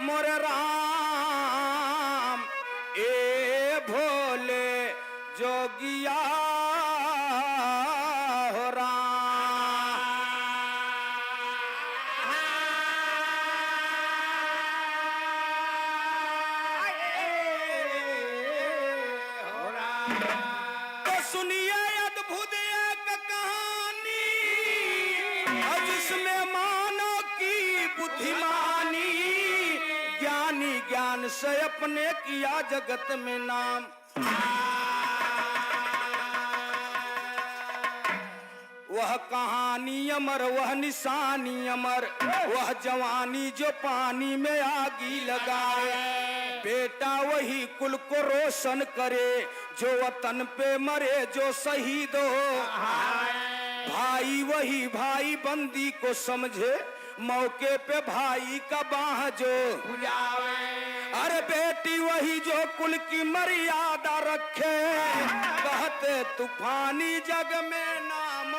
मोरे राम ए भोले जोगिया हो राम। तो सुनिए अद्भुत एक कहानी जिसमें मानव की बुद्धिमानी, ज्ञानी ज्ञान से अपने किया जगत में नाम। वह कहानी अमर, वह निशानी अमर, वह जवानी जो पानी में आगी लगाए। बेटा वही कुल को रोशन करे जो वतन पे मरे, जो शहीद हो। भाई वही भाई बंदी को समझे, मौके पे भाई का बाह जो बुझावे। अरे बेटी वही जो कुल की मर्यादा रखे, कहते तूफानी जग में नाम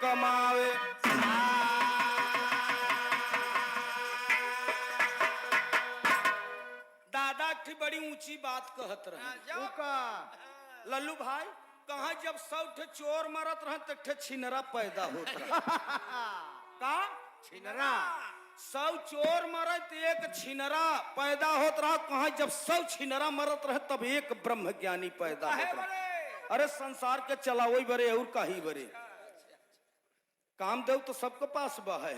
कमावे। दादा की बड़ी ऊंची बात कहत रहे। लल्लू भाई कहा जब 100 चोर मरत रहे तो छिनरा पैदा होता का छिनरा 100 चोर मरे तो एक छिनरा पैदा होत रहा। कहा जब 100 छिनरा मरत रहे तब एक ब्रह्म ज्ञानी पैदा होत रहा। अरे संसार के चलावई बरे और काही बरे। कामदेव तो सबके पास बा है,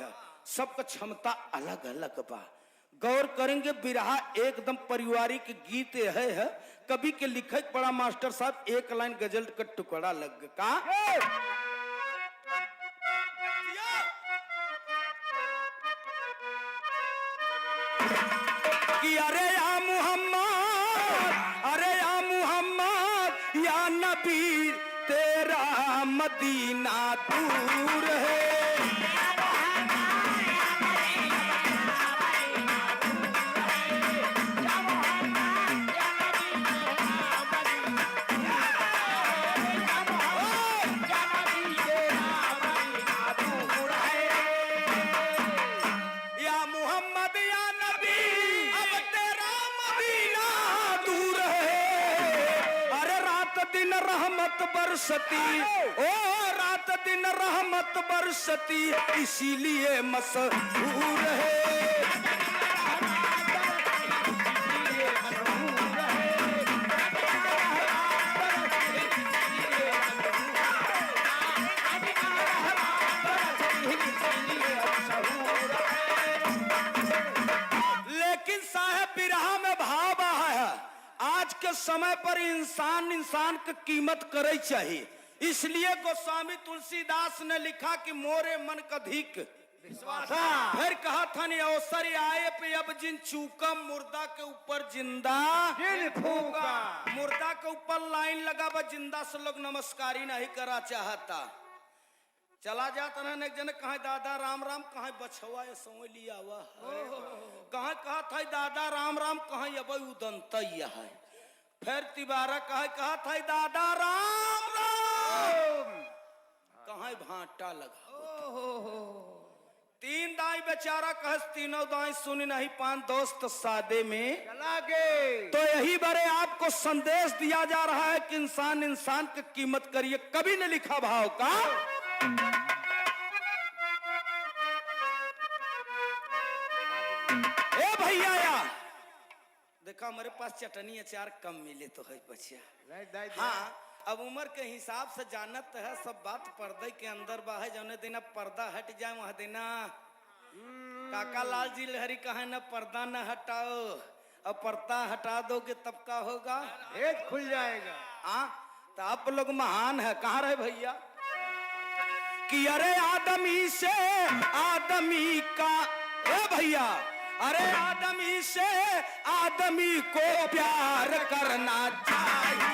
सबका क्षमता अलग अलग बा। गौर करेंगे बिरहा एकदम पारिवारिक गीत है। कवि के लिखक पड़ा मास्टर साहब, एक लाइन गजल का टुकड़ा लग का कि अरे या मोहम्मद, अरे या मोहम्मद या नबी तेरा मदीना दूर है। बरसती ओ रात दिन रहमत बरसती, इसीलिए मशहूर है। लेकिन साहब बिरहा में भाव है, आज के समय पर इंसान की कीमत करे चाहिए। इसलिए गोस्वामी तुलसीदास ने लिखा कि मोरे मन कधिक विश्वास। फिर कहा था नहीं अवसर आए पे अब जिन चूका, मुर्दा के ऊपर जिंदा फूका। मुर्दा के ऊपर लाइन लगा बा, जिंदा से लोग नमस्कारी नहीं करा चाहता। चला जाता ना एक जन कहा दादा राम राम, कहा बछवा ये समझ लिया हुआ कहा था दादा राम राम, कहा अब उदंत है। फिर तिबारा कहा था दादा राम राम, कहा भाटा लगा। तीन दाई बेचारा कहस, तीनों दाई सुनी नहीं पान दोस्त सादे में चला गए। तो यही बारे आपको संदेश दिया जा रहा है कि इंसान की कीमत करिए। कभी ने लिखा भाव का ए भैया या देखा हमारे पास चटनी अचार कम मिले तो है बचिया। हाँ अब उम्र के हिसाब से जानत है सब बात, पर्दे के अंदर बा है। जौने देना पर्दा हट जाए वहां देना काका लाल जी लहरी कहे न पर्दा न हटाओ, अब पर्दा हटा दोगे तब का होगा, भेद खुल जाएगा। हाँ तो आप लोग महान है। कहाँ रहे भैया कि अरे आदमी से आदमी का, ए भैया अरे आदमी से आदमी को प्यार करना चाहिए।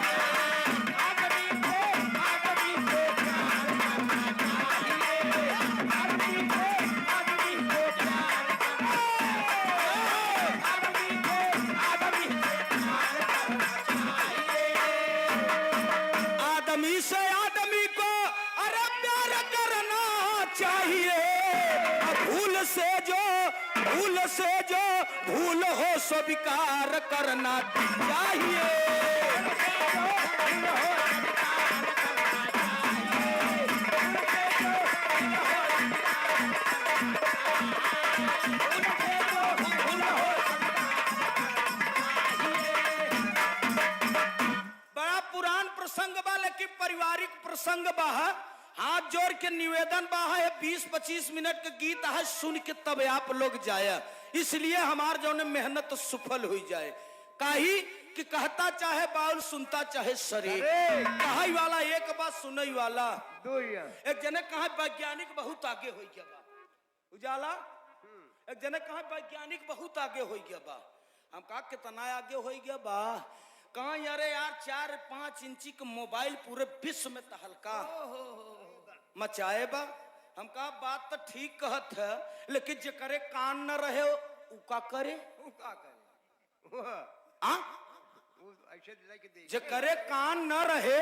आदमी से आदमी को अरे प्यार करना चाहिए। भूल से जो भूल हो सो विकार करना चाहिए। बड़ा पुरान प्रसंग बा, लेकिन पारिवारिक प्रसंग बा। हाथ जोड़ के निवेदन बा है, 20-25 मिनट के गीत है, सुन के तब आप लोग जाए, इसलिए हमार जो मेहनत सफल हो जाए। काहे कि कहता चाहे बाउल, सुनता चाहे शरीर। कहाई वाला एक बात, सुनई वाला दो। एक जने कहा वैज्ञानिक बहुत आगे हो गया बा, उजाला। एक जने कहा वैज्ञानिक बहुत आगे हो गया बा। हम कहा कितना आगे हो गया बा? कहा यारे यार 4-5 इंची का मोबाइल पूरे विश्व में तहलका मचाए बा। हम कहा बात तो ठीक कहत है, लेकिन जे करे कान न रहे उ का करे? जे करे कान न रहे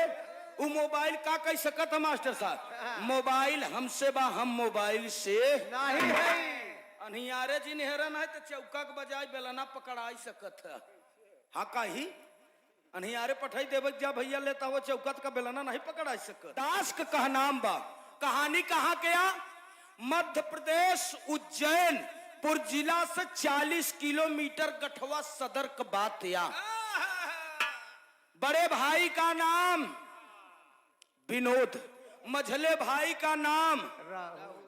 उ मोबाइल का कह सकत है? मास्टर साहब, मोबाइल हमसे बा, हम मोबाइल से नहीं है। अनियारे जी निहरन है तो चौका के बजाय बेलना पकड़ा सकत है। हाँ काही अनियारे पठाई देव जा भैया, लेता हुआ चौकत का बेलना नहीं पकड़ा सकत। दास का कहा नाम बा। कहानी कहाँ गया? मध्य प्रदेश उज्जैनपुर जिला से 40 किलोमीटर गठवा सदर का बात या। बड़े भाई का नाम विनोद, मझले भाई का नाम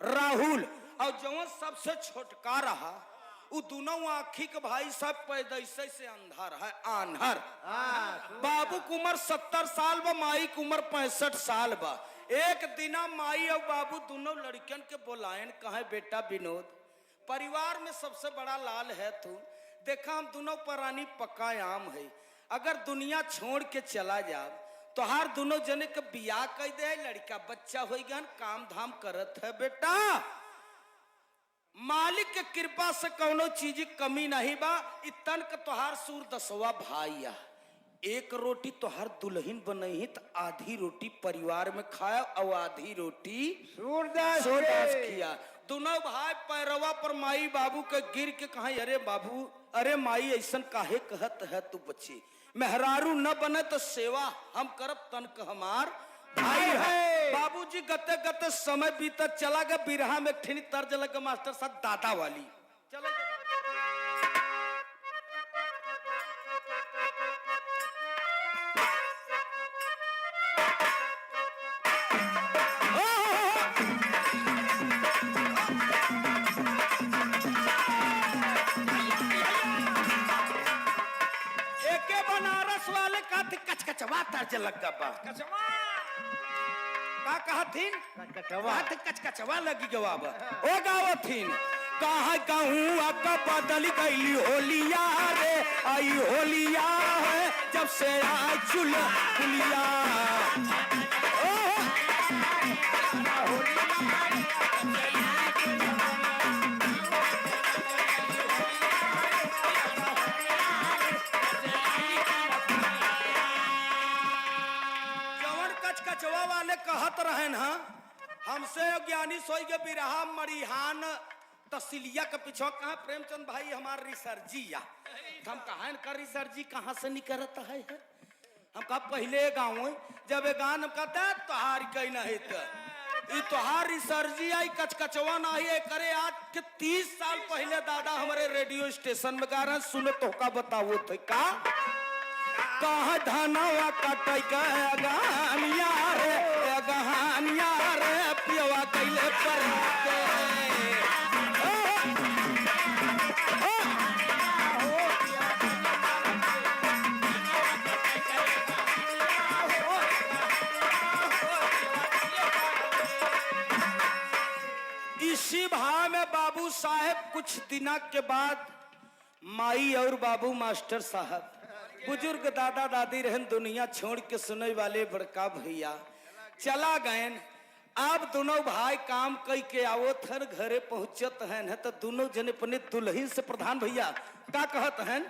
राहुल, और जो सबसे छोटका रहा वो दोनों आखी के भाई सब पैदैसे से अंधार है, आन्हर। बाबू की उम्र 70 साल बा, माई की उम्र 65 साल बा। एक दिना माई और बाबू दोनों लड़कियन के बोलायन, कहे बेटा विनोद, परिवार में सबसे बड़ा लाल है तू, देखा हम दोनों परानी पक्का आम है, अगर दुनिया छोड़ के चला जा तो हर दोनों जने के बियाह कर दे, लड़का बच्चा हो गया, काम धाम करत है। बेटा मालिक के कृपा से कौनो चीज की कमी नहीं बा। इतन का तोहार सूर 10वां भाईया, एक रोटी तोहार दुल्हन बनही तो आधी रोटी परिवार में खाया और आधी रोटी सूरदास किया। दोनों भाई पैरवा पर माई बाबू के गिर के कहा, अरे बाबू, अरे माई ऐसन काहे कहत है तू बच्चे, मेहरारू न बने तो सेवा हम करब, तन का हमार भाई है। बाबूजी गते गते समय बीतत चला गया, बिरहा में ठिनी तर्ज लगा मास्टर साहब दादा वाली। चले एके बनारस वाले का कचकचवा तर्ज लगा बा। का कहथिन? कचकचवा लगी जवाब ओ गावथिन। कहा कहूँ आपका बदल गई होलिया रे, आई होलिया है जब से आई चुलिया। कचकचवा वाले कहत रहे ना, हमसे ज्ञानी सोई के बिरहा मरिहान तसिलिया के पीछे कहा प्रेमचंद भाई हमार रिसर्जिया। हम कहा कर रिसर्जी कहाँ से निकलता है? हम कहा पहले गाँव जब गान कहता तोहार कहीं नहीं तो तोहार रिसर्जी आई, कचकचवा नहीं करे। आज के 30 साल पहले दादा हमारे रेडियो स्टेशन में गा रहे, सुनो तो का बताओ थे का कहा धनवा कटै के गहनिया रे, गहनिया रे पियवा कैले पर इसी भाव में बाबू साहब कुछ दिना के बाद माई और बाबू मास्टर साहब बुजुर्ग दादा दादी रहन दुनिया छोड़ के सुने वाले बड़का भैया चला गए। अब दोनों भाई काम कई के आवत हन, घरे पहुंचत हैं तो दोनों जने अपने दुल्हन से प्रधान भैया का कहत हैं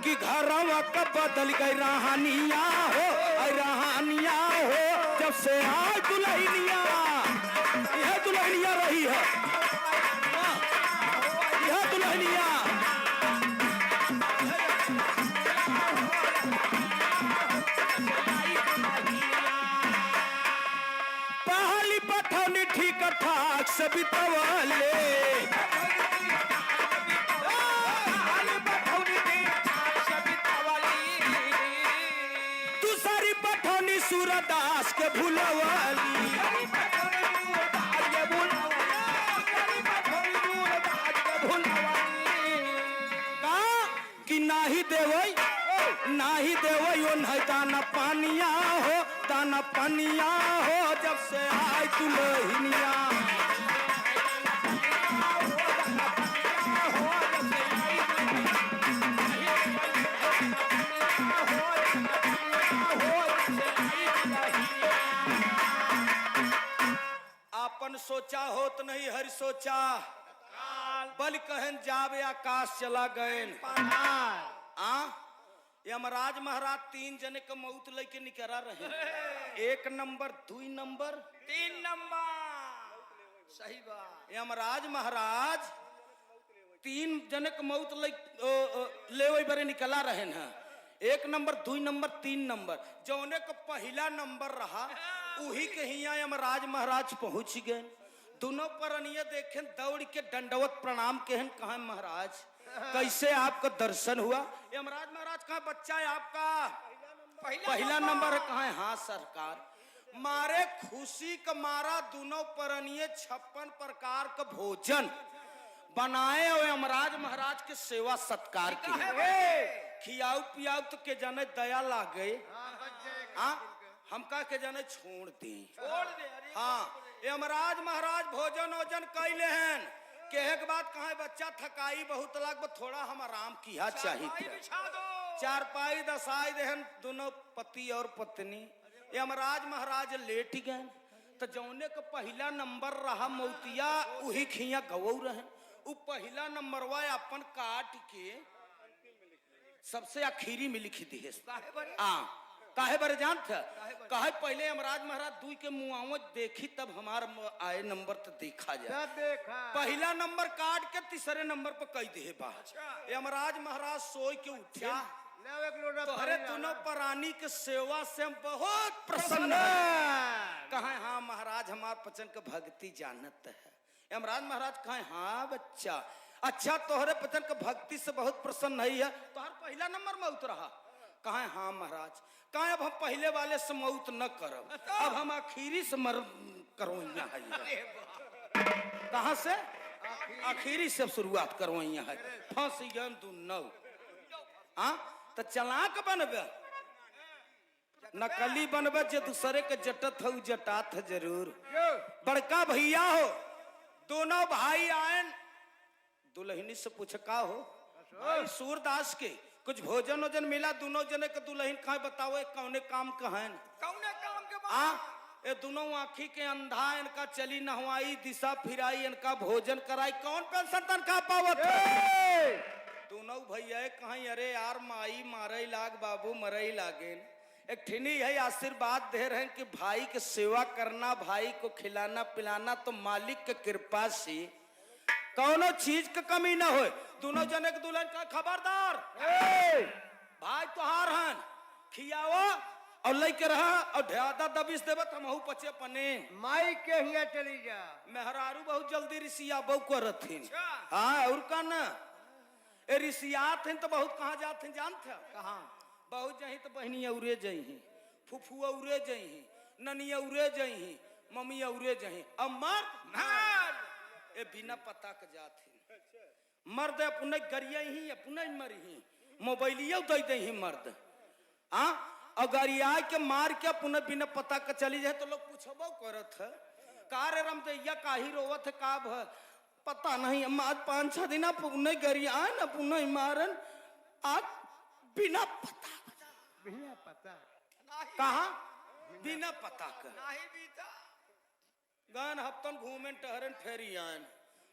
कि घरवा का बदल गई रहानिया हो, रहानिया हो जब से आज दुल्हनिया, यह दुल्हनिया रही है। दुल्हनिया। पहली पठौनी ठीक ठाक से बितवले, दूसरी पठौनी सूरदास के भुलवली। नाही देवई ओ नहीं दाना पानिया हो, दाना पानिया हो जब से आई दुल्हनिया। आपन सोचा होत नहीं हरि सोचा, बल कहन जावे आकाश चला गए। यमराज महाराज 3 जने का मौत लेके निकला रहे, 1 नंबर 2 नंबर 3 नंबर। सही बात। यमराज महाराज 3 जने का मौत ले बरे निकला रहे न, 1 नंबर 2 नंबर 3 नंबर। जौने का पहला नंबर रहा उही के हिया यमराज महाराज पहुंच गए। दोनों परनिया देखें दौड़ के दंडवत प्रणाम कहन, कहा महाराज कैसे आपका दर्शन हुआ। यमराज महाराज कहा बच्चा है आपका पहला नंबर है। कहा हाँ सरकार। मारे खुशी का मारा दोनों परनिये 56 प्रकार का भोजन बनाए और यमराज महाराज के सेवा सत्कार किए। खियाऊ पियाऊ तो के जाने दया ला गए, हम कहा के जाने छोड़ दे। हाँ यमराज महाराज भोजन ओजन कैले हैं। कहे के बाद कहा बच्चा थकाई बहुत लग, थोड़ा हम आराम किया चाहिए। चारपाई दसाई देहन दोनों पति और पत्नी। यमराज महाराज लेट गए तो जौने का पहला नंबर रहा मौतिया उही खिया गवौ रहे। उ पहला नंबरवा अपन काट के सबसे आखिरी में लिखी दी है। काहे बारे जानत कहे पहले यमराज महाराज 2 के मुआव देखी तब हमार आए नंबर तो देखा जाए। पहला नंबर काट के तीसरे नंबर पर कई दे बा। यमराज महाराज सोई के उठा, तोहरे दोनों प्राणी के सेवा से हम बहुत प्रसन्न है। कहा हाँ महाराज हमार पचन के भक्ति जानत है। यमराज महाराज कहे हाँ बच्चा अच्छा तोहरे पचन के भक्ति से बहुत प्रसन्न नहीं है। तोहर पहला नंबर में उतरा। कहा हाँ महाराज। कहा अब हम पहले वाले से मौत न करब, अब हम आखिरी से मर करो। कहा से आखिरी से शुरुआत करो। है फंस गन तू नौ तो चलाक बनबे नकली बनबे जे दूसरे के जटत हो जटात है जरूर। बड़का भैया हो दोनों भाई आए, दुल्हनी से पूछ का हो भाई सूरदास के कुछ भोजन वोजन मिला। दोनों जने के दुल्हन कहा बताओ कौने काम कहन कौने काम के ये दोनों आँखी के अंधा इनका चली नहवाई दिशा फिराई इनका भोजन कराई कौन पेंशन तनखा पावत। दोनों भैया कहीं अरे यार माई मारे लाग बाबू मरई लागेन। एक ठिनी है आशीर्वाद दे रहे हैं कि भाई के सेवा करना भाई को खिलाना पिलाना तो मालिक के कृपा से कौनो चीज का कमी ना हो। दोनों जने के दुल्हन का खबरदार भाई तुहार हन खियाओ और लेके रहा और ढ्यादा दबिश देव हमहू पचे पने माई के हिया चली जा। मेहरारू बहुत जल्दी रिसिया बहु करथिन। हाँ और का ना ए रिसियात हैं तो बहुत कहाँ जाते हैं जानते कहाँ बहुत जही तो बहनी औरे जही फुफू औरे जही ननी औरे जही मम्मी औरे जही अमर ए बिना पता के जात ही मर्द अपने गरिया ही अपने मरी मोबाइलिया दे दे ही मर्द और गरिया के मार के अपने बिना पता के चली जाए तो लोग पूछबो करत है कार रम दैया काही रोवत है का पता नहीं आज 5-6 दिन पुणे गरिया न पुणे मारन आज बिना पता कहा बिना पता का गान हफ्तन घूमें टहरन फेरी आन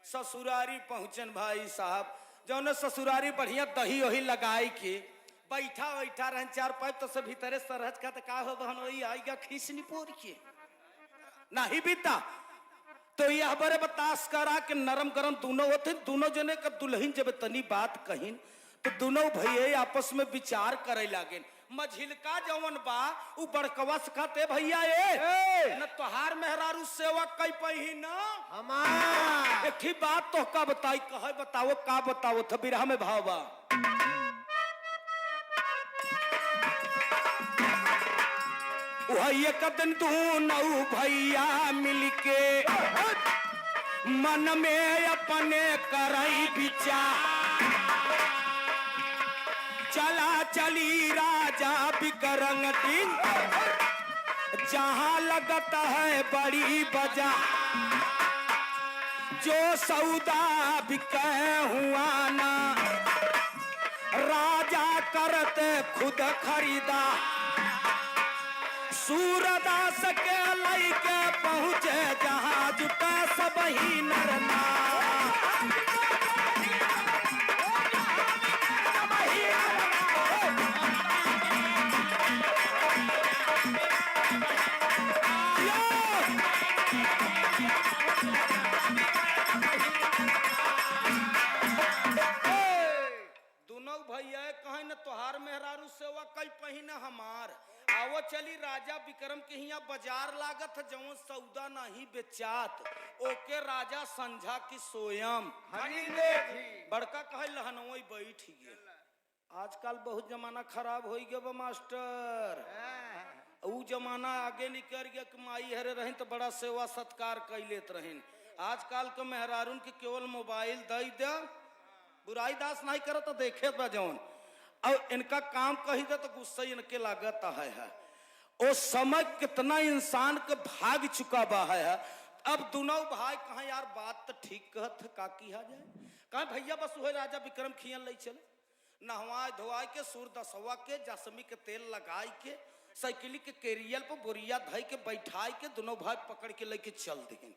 ससुरारी पहुंचन भाई साहब जौन ससुरारी बढ़िया दही वही लगाई के बैठा बैठा रहन 4 पाइप तो से भीतरे सरहज का तो का हो बहन वही आएगा खींचनी पोर के नहीं बीता तो यह बरे बतास करा कि नरम गरम दोनों होते, दोनों जने का दुल्हन जब तनी बात कहिन तो दोनों भैया आपस में विचार करे लागे। मझिलका जवन बा उ बड़कवा से कहते भैया न तोहार मेहरारू सेवा कई पही न हमार एक ही बात तो का बताई कहे बताओ का बताओ था बिरहा में भाव बा। एक दिन दोनों भैया मिलके मन में अपने करई विचार चला चली राजा बिकरंग दिन जहां लगता है बड़ी बाजार जो सौदा बिके हुआ ना राजा करते खुद खरीदा सूरदास के लइके पहुंचे जहां जुटा सब ही नरना दोनों भैया कहे न तोहार मेहरारू सेवा कई पहिना हमार आवो चली राजा विक्रम के यहाँ बाजार लागत जवन सौदा नहीं बेचात ओके राजा संझा की सोयम बड़का कहे लहनोई बैठ गए। आजकल बहुत जमाना खराब हो गया बा मास्टर। ऊ जमाना आगे निकल गया कि माई हरे रही तो बड़ा सेवा सत्कार कर लेत रहीन। आजकल के मेहरारून के केवल मोबाइल दई दे बुराई दास नहीं करे तो देखे बा जवन और इनका काम कही दे तो गुस्सा इनके लागत है। ओ समय कितना इंसान के भाग चुका बा है। अब दोनों भाई कहा यार बात तो ठीक कहत है का किया जाए कहा भैया बस वही राजा विक्रम खियन ले चले नहवा धोआ के सूर दसवा के जासमी के तेल लगाई के साइकिली के केरियल पर बोरिया धई के बैठाई के दोनों भाई पकड़ के लेके चल दें।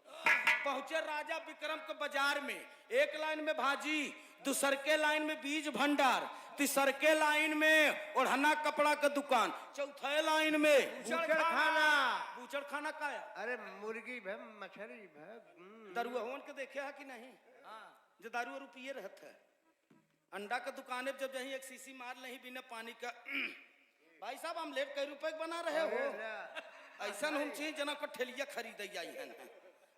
पहुंचे राजा विक्रम के बाजार में एक लाइन में भाजी दूसर के लाइन में बीज भंडार तीसर के लाइन में ओढ़ना कपड़ा का दुकान चौथे लाइन में बूचड़ खाना का है। अरे मुर्गी भे मछली भे दारुआ होन के देखे है कि नहीं जो दारू और पिए रहता है। अंडा का दुकान जब जहीं एक सीसी मार नहीं बिना पानी का भाई साहब हम लेट कई रुपए बना रहे हो ऐसा हम चीज जना को ठेलिया खरीद आई है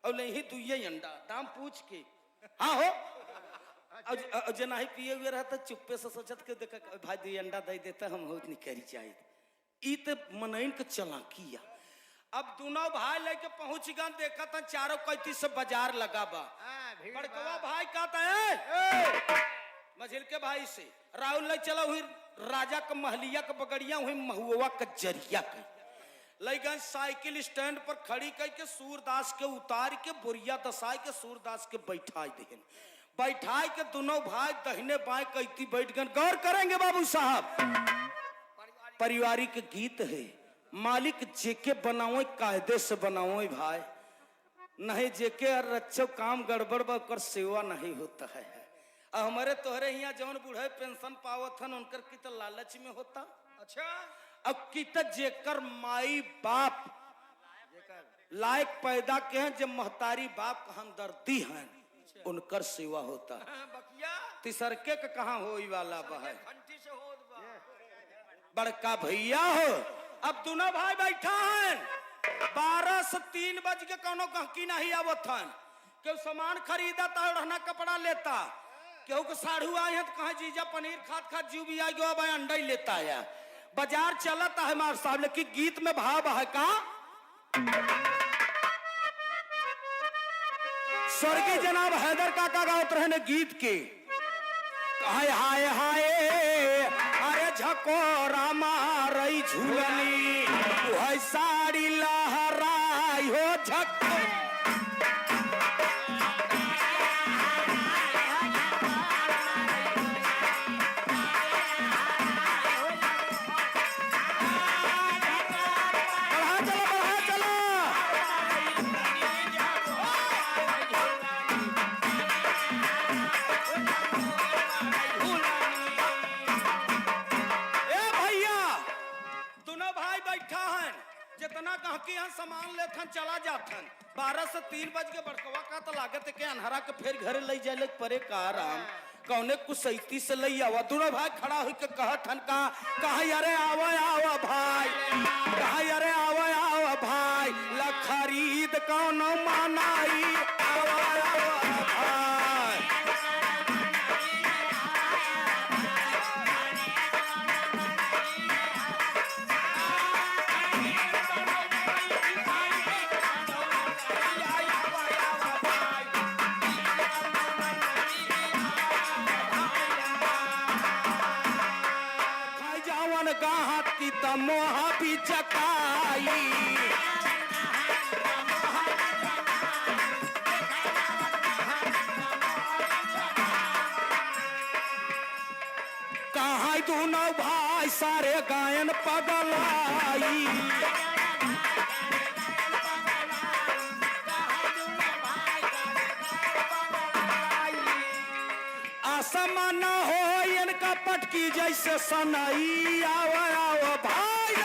और नहीं दुइये अंडा दाम पूछ के हाँ हो और जना ही पिए हुए रहता चुप्पे से सोचत के देखा भाई दुई अंडा दे देता हम हो नहीं करी चाहिए ई तो मनइन के चलाकिया। अब दोनों भाई लेके पहुंच गए देखा था चारों कैती से बाजार लगा बा बड़कवा भाई कहता है मझिल के भाई से राहुल ले चला हुई राजा का महलिया का बगड़िया हुई महुआ का जरिया का लेकिन साइकिल स्टैंड पर खड़ी करके सूरदास के उतार के बोरिया दसाई के सूरदास के बैठाई के दोनों भाई दहिने बाएं कैती बैठ गए। गौर करेंगे बाबू साहब पारिवारिक गीत है मालिक जेके बनाओ कायदे से बनाओ भाई नहीं जेके रच्छो काम गड़बड़ कर सेवा नहीं होता है। हमारे तोहरे यहाँ जौन बूढ़े पेंशन पावत हन उनकर की तो लालच में होता। अच्छा अब की तो जेकर माई बाप लायक पैदा के हैं जब महतारी बाप का हमदर्दी हैं उनकर सेवा होता। तिसरके का कहाँ होई वाला है बड़का भैया हो। अब दोनों भाई बैठा हैं 12 से 3 बज के कोनो गहकी नहीं आवत हन क्यों सामान खरीदा था रहना कपड़ा लेता क्यों को साढ़ू आए हैं तो कहा जीजा पनीर खात जीव भी आ गया भाई अंडा ही लेता है। बाजार चलता है मार साहब लेकिन गीत में भाव है का स्वर्गीय जनाब हैदर काका गावत रहे गीत के हाय हाय हाय अरे झकोरा मारई झूलनी वह साड़ी लहराई हो झको सामान लेत ठन चला जाथन 12 से 3 बज के बड़कवा का तो लागत है के अनहरा के फिर घरे ले जाए परे का राम कौने कुसैती से लई आवा दोनों भाई खड़ा होई के कहथन कहा अरे आवा आवा भाई कहा अरे आवा आवा भाई ला खरीद कौन मानाई आवा आवा भाई गाहत की तमोहा भी चकाई कहा दोनों भाई सारे गायन पगलाई आसमान हो इनका पटकी जैसे सनई आवा आवा भाई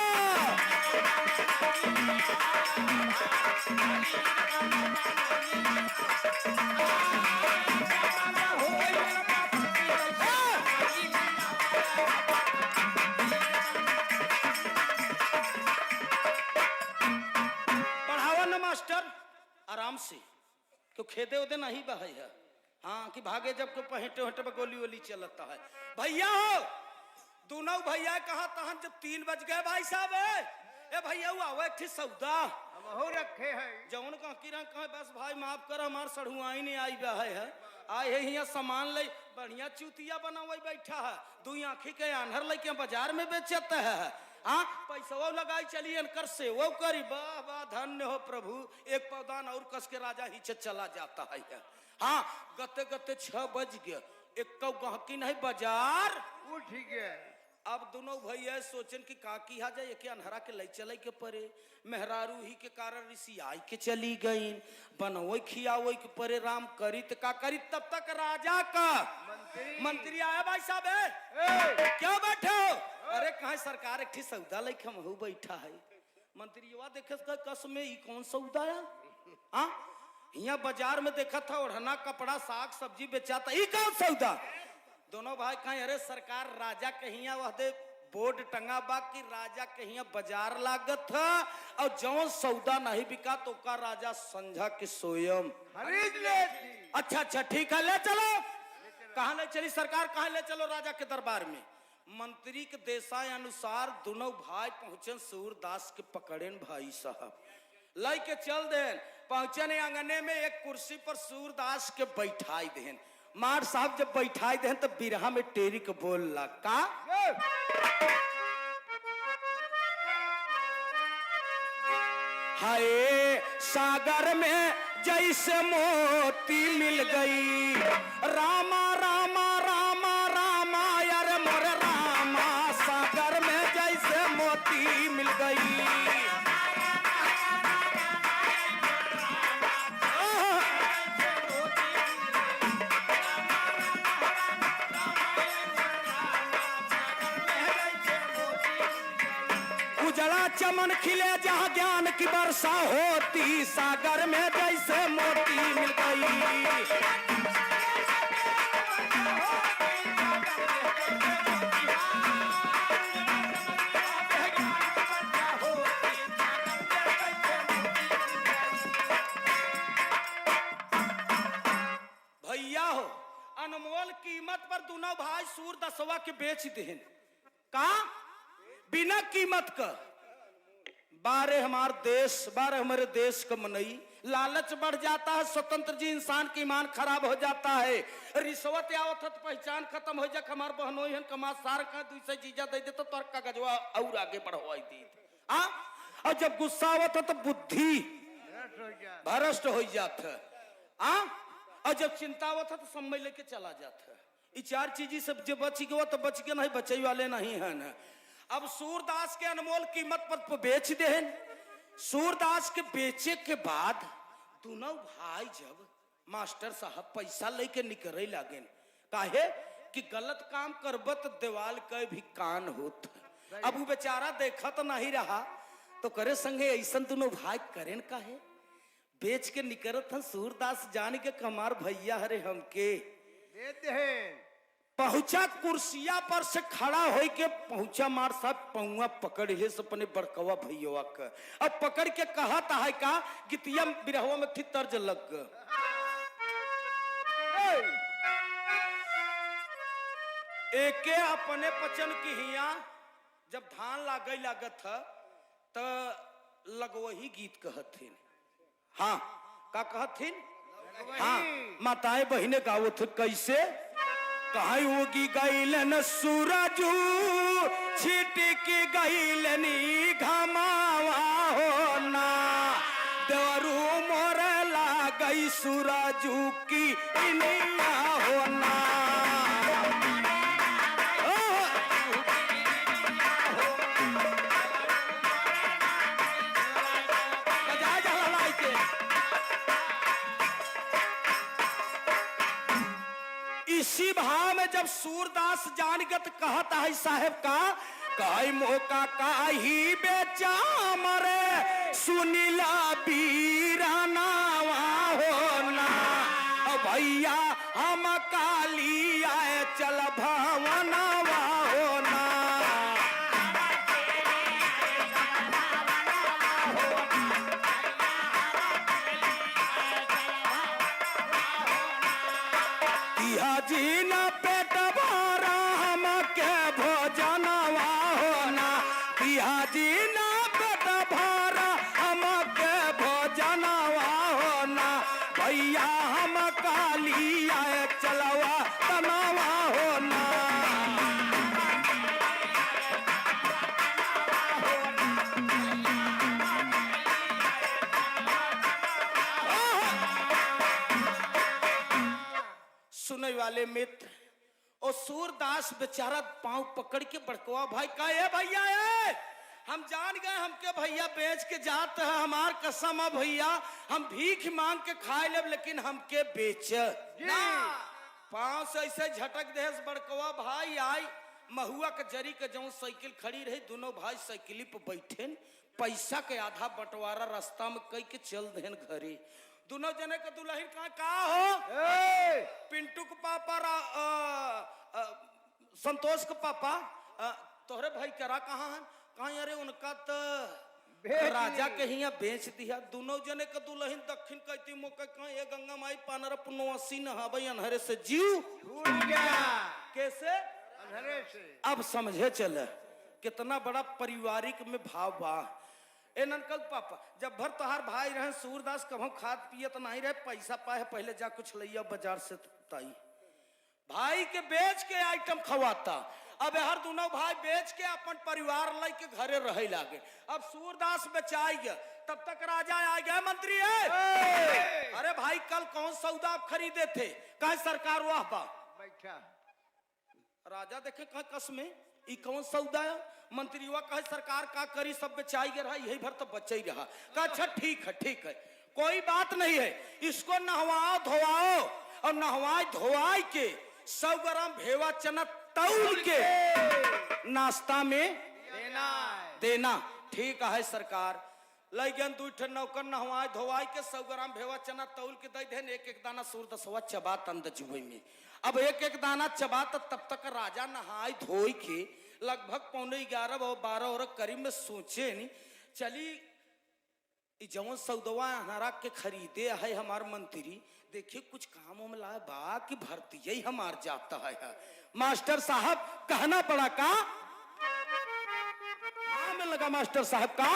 पढ़ावा ना मास्टर आराम से क्यों खेदे उदे नहीं बहे है हाँ कि भागे जब को पहेटे हटे पर गोली वोली चलता है भैया हो दोनों भैया कहा तहन जब 3 बज गए भाई साहब ए भैया आओ एक थी सौदा हम हो रखे हैं जौन का किरा कहे बस भाई माफ कर हमार सड़ुआई नहीं आई बहे है आए है यहाँ सामान ले बढ़िया चूतिया बनावे बैठा है 2 आंखी के आन्हर लेके बाजार में बेचत है हाँ पैसा लगाई चलिए कर से वो करी वाह वाह धन्य हो प्रभु एक पौदान और कस के राजा ही चला जाता है हाँ गते गते 6 बज गया एक गहकी नहीं बाजार उठ गया अब दोनों भैया सोचन की काकी हा जाए के अनहरा के लई चले के परे मेहरारू ही के कारण ऋषि आई के चली गई बनवो खियावो के परे राम करी तो का करी तब तक राजा का मंत्री आया भाई साहब क्या बैठे हो अरे कहा सरकार एक सौदा लेके हम बैठा है मंत्री देखे कस में ई कौन सौदा है हाँ यहाँ बाजार में देखा था ओढ़ना कपड़ा साग सब्जी बेचाता ई कौन सौदा दोनों भाई कहीं अरे सरकार राजा कहिया वह दे बोर्ड टंगा बा कि राजा कहिया बाजार लागत था और जौन सौदा नहीं बिका तो का राजा संझा के सोयम खरीद ले अच्छा अच्छा ठीक है ले चलो कहाँ ले चली सरकार कहाँ ले चलो राजा के दरबार में मंत्री के देशाय अनुसार दोनों भाई पहुंचे सूरदास के पकड़ेन भाई साहब लाई के चल देन पहुंचे आंगने में एक कुर्सी पर सूरदास के बैठाई देन मार साहब जब बैठाई देन तो बिरहा में टेरी के बोल ला का हाय सागर में जैसे मोती मिल गई रामा रामा रामा रामा यार मोर रामा सागर में जैसे मोती मिल गई उजड़ा चमन खिले जहाँ ज्ञान की वर्षा होती सागर में जैसे मोती मिल गई भैया हो अनमोल कीमत पर दोनों भाई सूरदासवा के बेच देन का बिना कीमत का 12 हमारे देश का मनई लालच बढ़ जाता है स्वतंत्र जी इंसान की ईमान खराब हो जाता है रिश्वत आवत तो पहचान खत्म हो जाए हमार बहनों हन कमा सार का दूसरे चीजा दे दे तो तोर कागजवा और आगे बढ़वाई दी और जब गुस्सा आवत तो बुद्धि भ्रष्ट हो जाता और जब चिंता आवत तो समय लेके चला जाता ये 4 चीजें सब जब बच गए तो बच के नहीं बचे वाले नहीं है ना अब सूरदास के अनमोल कीमत पर बेच देन सूरदास के बेचे के बाद दोनों भाई जब मास्टर साहब पैसा लेके निकले लागेन काहे कि गलत काम करब तो देवाल के भी कान होत अब वो बेचारा देखा तो नहीं रहा तो करे संगे ऐसा दोनों भाई करेन का है बेच के निकरत हन सूरदास जान के कमार भैया हरे हमके देते हैं पहुंचा कुर्सिया पर से खड़ा होई के पहुंचा मार साहब पहुआ पकड़ हे से अपने बड़कवा भैया का अब पकड़ के कहा था है का गितिया बिरहवा में थी तर्ज लग एके अपने पचन की हिया जब धान लागई लागत है तो लगवही गीत कहथिन हाँ का कहथिन हाँ माताएं बहिने गावत कैसे कहीं उगी गईलन सूरजू छिटकी गईलनी घमावा हो ना देवरू मोर लागई सूरजू की इनिया हो ना इसी भाव में जब सूरदास जानगत कहता है साहेब का कई मौका का ही बेचा मरे सुनीला बीरानावा होना भैया हम काली आए चल भवनावा होना जी ना पेट भरा हमके भोजनवा होना पिया जी ना पेट भरा हमके भोजनवा होना भैया हम काली आए चलवा तनावा होना सुनने वाले मित्र और सूरदास बेचारा पांव पकड़ के बड़कवा भाई का है भैया है हम जान गए हमके भैया बेच के जाते हैं हमार कसम है भैया हम भीख मांग के खाए ले लेकिन हमके बेच ना पांव से ऐसे झटक दे बड़कवा भाई आई महुआ के जरी के जो साइकिल खड़ी रही दोनों भाई साइकिल पे बैठे पैसा के आधा बंटवारा रास्ता में कई के चल देन घरे दोनों जने के दुल्हन का हो पिंटू के पापा संतोष के पापा तोहरे भाई करा कहाँ है कहाँ अरे उनका तो राजा के हिया बेच दिया दोनों जने के दुल्हन दक्षिण कहती मौके कहाँ ये गंगा माई पानर पुनवासी नहावे अनहरे से जीव कैसे अनहरे से अब समझे चले कितना बड़ा पारिवारिक में भाव बा ए ननकल पापा जब भर तोहार भाई रहे सूरदास कभों खाद पिए तो नहीं रहे पैसा पाए पहले जा कुछ लिया बाजार से ताई भाई के बेच के आइटम खवाता अब हर दोनों भाई बेच के अपन परिवार लाई के घरे रहे लागे अब सूरदास बेचाई गया तब तक राजा आ गया मंत्री है अरे भाई कल कौन सौदा आप खरीदे थे कहे सरकार वाह बा बैठा राजा देखे कहे कस में ई कौन सौदा है मंत्रीवा कहे सरकार का करी सब बेचाई गया यही भर तो बच्चा ही रहा कहा अच्छा ठीक है कोई बात नहीं है इसको नहवाओ धोवाओ और नहवाई धोवाई के 100 ग्राम भेवा चना तौल के नाश्ता में देना ठीक है सरकार लैगन 2 ठन नौकर नहवाई धोवाई के 100 ग्राम भेवा चना तौल के दे देन एक दाना सूरदसवा चबात अंदर जुबई में अब एक दाना चबात तब तक राजा नहाई धोई के लगभग 11:12 और करीब में सोचे नहीं चली जवन सौदवा हमारा के खरीदे है हमार मंत्री देखिए कुछ कामों में लाए बा कि भर्ती यही हमार जाता है मास्टर साहब कहना पड़ा का में लगा मास्टर साहब का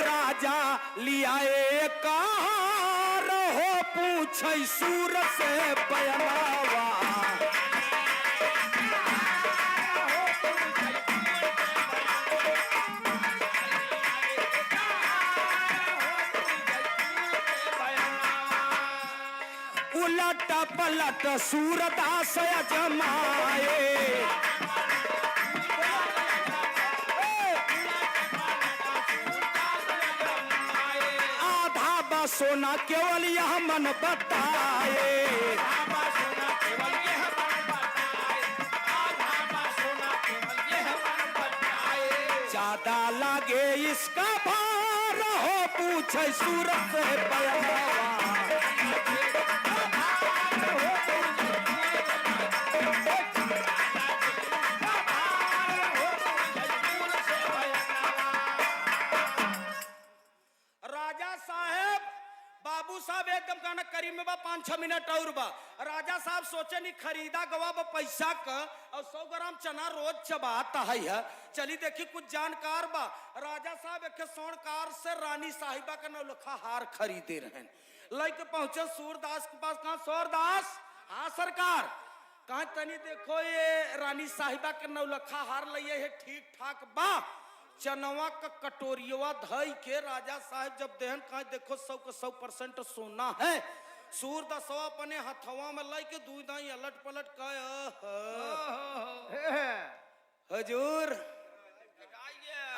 राजा लिया कहा रहो पूछ सूर से बयनावा उलट पलट सूरदास जमाए सोना केवल यह मन बताए किसका भार हो पूछे सूरत से बयावा। राजा साहेब बाबू साहब एकदम कहना करीब में बा 5-6 मिनट और बा। राजा साहब सोचे नहीं खरीदा गवा बा पैसा का और 100 ग्राम चना रोज चबाता है। चली देखी कुछ जानकार बा। राजा साहब एक स्वर्णकार से रानी साहिबा का नौलखा हार खरीदे रहे। लेके पहुंचे सूरदास के पास। कहा सूरदास? हाँ सरकार। कहा तनी देखो ये रानी साहिबा के नौलखा हार लिए है ठीक ठाक बा। चनवा का कटोरिया धई के राजा साहब जब देहन कहा देखो 100% सोना है। सूरदासवा अपने हथवा में लाई के दूध दाई अलट पलट कह हजूर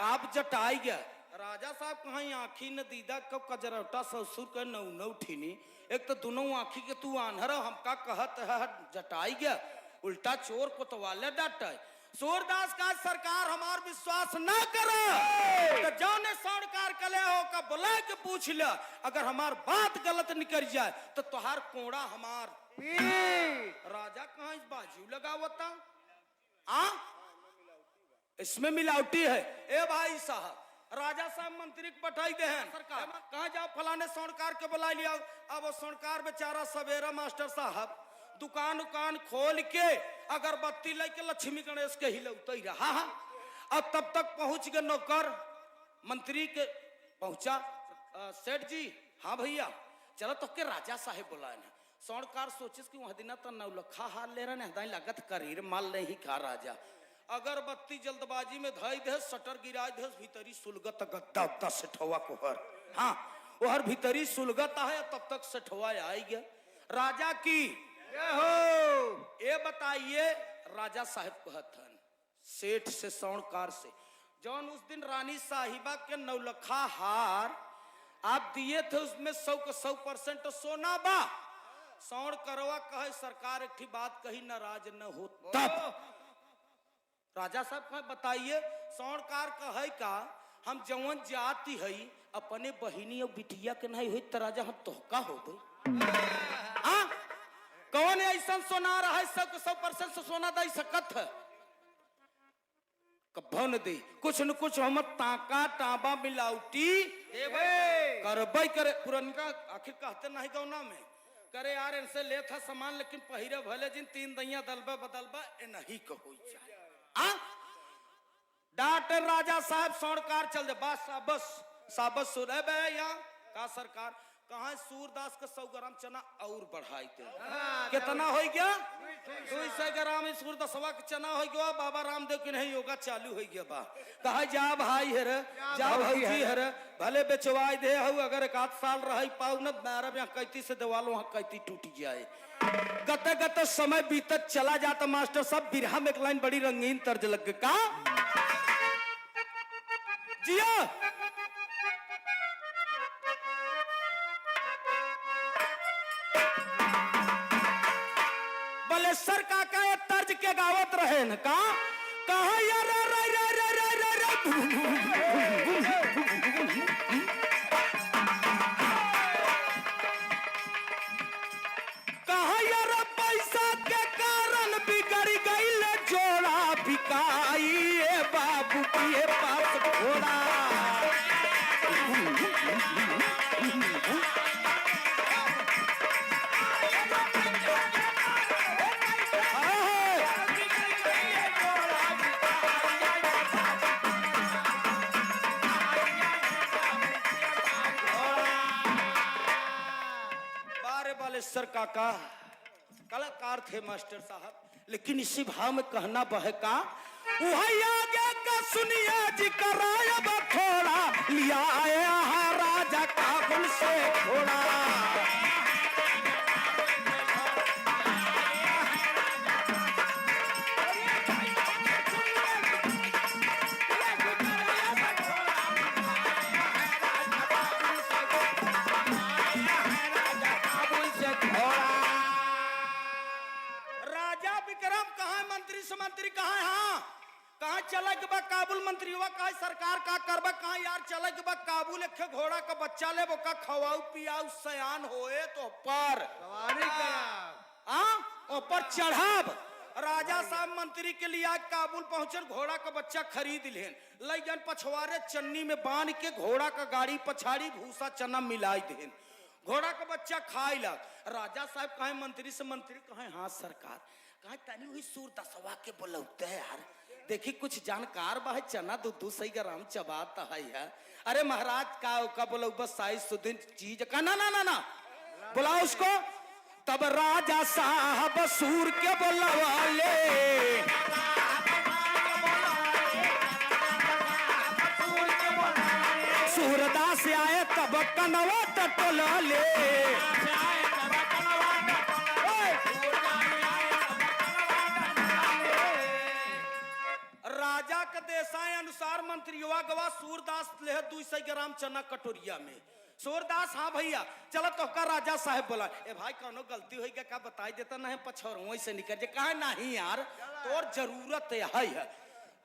आप जटाई गया। राजा साहब कहा आँखी न दीदा कब कजरौटा ससुर का नौ ठीनी। एक तो दोनों आँखी के तू आन्हर हमका कहत है जटाई गया। उल्टा चोर को तो वाले डाटा। सूरदास का सरकार हमार विश्वास न करो तो जाने स्वर्णकार कले हो का बुला के पूछ लिया। अगर हमार बात गलत निकल जाए तो तुहार कोड़ा हमार। राजा कहा इस बाजू लगावता इसमें मिलावटी है। ए भाई साहब राजा साहब मंत्री को पठाई दे हैं सरकार। कहा जाओ फलाने स्वर्णकार के बुला लिया। अब वो स्वर्णकार बेचारा सवेरा मास्टर साहब दुकान खोल के अगरबत्ती लेके लक्ष्मी गणेश के हिलौते ही रहा। अब तब तक पहुंच गए नौकर मंत्री के पहुंचा। सेठ जी हाँ भैया चलो तो के राजा साहेब बुलाए। स्वर्णकार सोचिस कि वह दिना तो नौलखा हाल ले रहे हैं लागत करीर माल नहीं खा राजा। अगरबत्ती जल्दबाजी में धाई दे सटर गिरा दे भीतरी सुलगत गद्दा उद्दा सेठवा को हर। हाँ वो हर भीतरी सुलगत है। तब तक सेठवा आई गया। राजा की ये बताइए राजा साहब कहतन सेठ से स्वर्णकार से जौन उस दिन रानी साहिबा के नौलखा हार आप दिए थे उसमें 100% सोना बा। स्वर्णकारवा कहे सरकार एक बात कही नाराज न हो तब। राजा साहब कहे बताइए। स्वर्णकार कहे का हम जवन जाति है अपने बहिनी और बिटिया के नहीं हुई तो राजा हम तोहका हो गई। कौन ऐसा सोना रहा है 100% से सोना दे सकत है कभन दे कुछ न कुछ हम ताका टाबा मिलावटी करबई करे। पुरनका आखिर कहते नहीं गौना में करे यार इनसे ले था सामान लेकिन पहिरे भले जिन 3 दैया दलबा बदलबा ए नहीं कहो डॉक्टर राजा साहब स्वर्णकार चल दे बस साबस सुने बे या का सरकार कहा सूरदास का 100 ग्राम चना और बढ़ाई थे। कितना हो गया 200 ग्राम सूरदासवा का चना हो गया। बाबा रामदेव के नहीं योगा चालू हो गया बा। कहा जा भाई हर जा भौजी हर भले बेचवाई दे हो अगर एक आध साल रही पाऊ न नारा यहाँ कैती से देवालो वहाँ कैती टूट जाए। गते गते समय बीतत चला जाता मास्टर साहब बिरहा में एक लाइन बड़ी रंगीन तर्ज लग गई का जिया बलेश्वर काका ये तर्ज के गावत रहे न का कहा यार कहा यार पैसा के कारण बिगड़ गई ले जोड़ा बिकाई ये बाबू के पास घोड़ा। बालेश्वर काका कलाकार थे मास्टर साहब लेकिन इसी भाव में कहना बहका आगे का सुनिए जी कराया थोड़ा लिया आया राजा काबुल से थोड़ा। मंत्री कहा है हाँ कहा चला के बा काबुल मंत्रीवा कहा सरकार का करबा कहा यार चला के बा काबुल एक घोड़ा का बच्चा ले बोका खवाऊ पियाऊ सयान होए तो पर सवारी करा ऊपर चढ़ाब राजा साहब मंत्री के लिए आज काबुल पहुंचन घोड़ा का बच्चा खरीद लेन लैगन पछवारे चन्नी में बांध के घोड़ा का गाड़ी पछाड़ी भूसा चना मिलाई देन घोड़ा का बच्चा खाए लग राजा साहब कहे मंत्री से मंत्री कहे हाँ सरकार कहे तनी हुई सूरदासवा के बोलौते है यार देखी कुछ जानकार बा है चना दूध सही ग्राम चबाता है यार अरे महाराज का बोलो बस साइज सुदिन चीज का ना ना ना ना बुलाओ उसको तब राजा साहब सूर के बोलवाले सूरदास आए तब कनवा टटोले राजा के देसाई अनुसार मंत्री युवा गवा सूरदास ले 200 ग्राम चना कटोरिया में सूरदास हाँ भैया चलो तो का राजा साहब बोला ए भाई कौनो गलती हुई क्या बताई देता नहीं पछौरों से निकल जे कहा नहीं यार तोर जरूरत है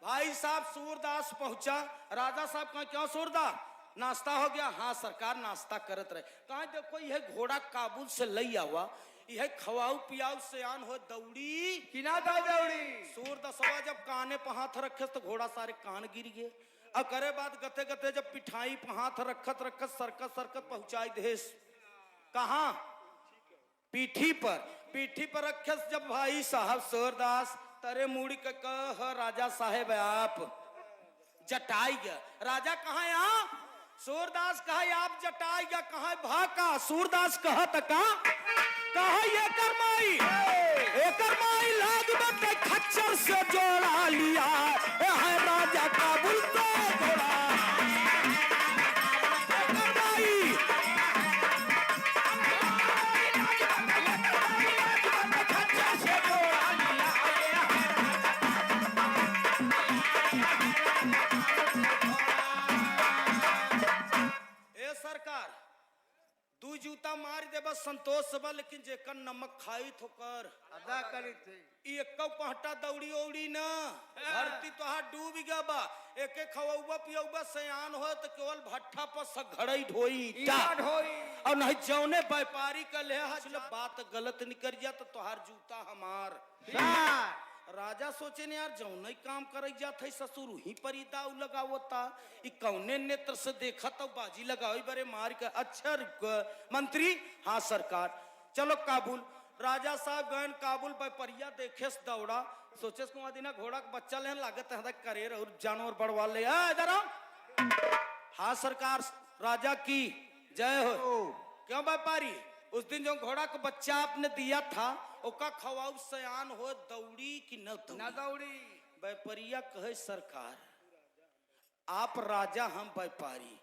भाई साहब सूरदास पहुंचा राजा साहब कहा क्यों सूरदास नाश्ता हो गया हाँ सरकार नाश्ता करत रहे कहा देखो यह घोड़ा काबुल से लई आवा यह खवाऊ पियाऊ सयान हो दौड़ी कि ना दौड़ी सूरदासवा जब काने पे हाथ रखे तो घोड़ा सारे कान गिर गए अब करे बाद गते गते जब पिठाई पे हाथ रखत रखत सरकत सरकत पहुंचाई देश कहा पीठी पर रखे जब भाई साहब सूरदास तरे मुड़ी के कह राजा साहेब आप जटाई गया राजा कहा यहाँ सूरदास कहा आप जटाई गया कहा भाका सूरदास कहा तका कहा ये करमाई लाग बते खच्चर से जोड़ा लिया है राजा काबुल तो घोड़ा सरकार दू जूता मार दे बस संतोष बा लेकिन जेकर नमक खाई थोकर अदा करी थे एक पहटा दौड़ी ओड़ी न धरती तो हाथ डूब गया बा एक खवौबा पियौबा सयान हो तो केवल भट्ठा पर सघड़ई ढोई और नहीं जौने व्यापारी का ले बात गलत निकल गया तो तोहार जूता हमार राजा सोचे ने यार जौन काम कर जात है ससुर ही पर ही दाव लगावता ई कौने नेत्र से देखा तो बाजी लगाओ बरे मार के अच्छा मंत्री हाँ सरकार चलो काबुल राजा साहब गए काबुल परिया देखे दौड़ा सोचे दिना घोड़ा का बच्चा लेने लागत है करे और जानवर बढ़वा ले इधर आओ हाँ सरकार राजा की जय हो क्यों व्यापारी उस दिन जो घोड़ा का बच्चा आपने दिया था ओका खवाऊ सयान हो दौड़ी कि न दौड़ी व्यापारिया कहे सरकार आप राजा हम व्यापारी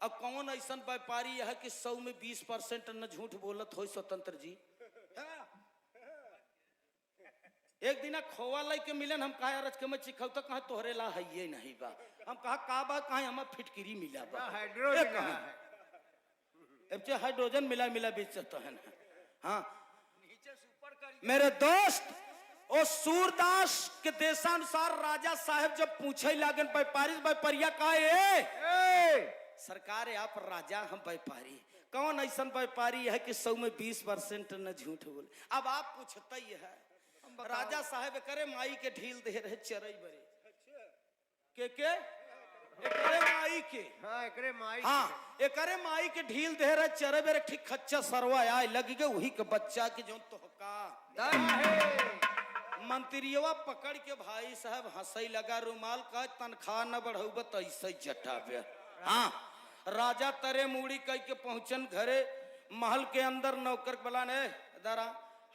अब कौन ऐसा व्यापारी है कि 100 में 20% न झूठ बोलत हो स्वतंत्र जी एक दिन खोवा लाई के मिलन हम कहा रच के मैं चिखौ तो कहा तोहरे ला है ये नहीं बा हम कहा का बा कहा हमें फिटकिरी मिला बा हाइड्रोजन मिला बेचता है ना हाँ मेरे दोस्त ओ सूरदास के देशानुसार राजा साहब जब पूछे लागन व्यापारिया कहा सरकार है आप राजा हम व्यापारी कौन ऐसा व्यापारी है कि 100 में 20% न झूठ बोले अब आप पूछते ही है राजा साहब करे माई के ढील दे रहे चरई बरे के एकरे माई के ढील दे रहे चरे बेरे ठीक खच्चा सरवा आए लग गए वही के बच्चा के जो तोहका मंत्रियवा पकड़ के भाई साहब हंसई लगा रुमाल का तनख्वाह न बढ़ाऊ तो ऐसे जटा पे हाँ राजा तरे मुड़ी कह के पहुंचन घरे महल के अंदर नौकर बुलाने दरा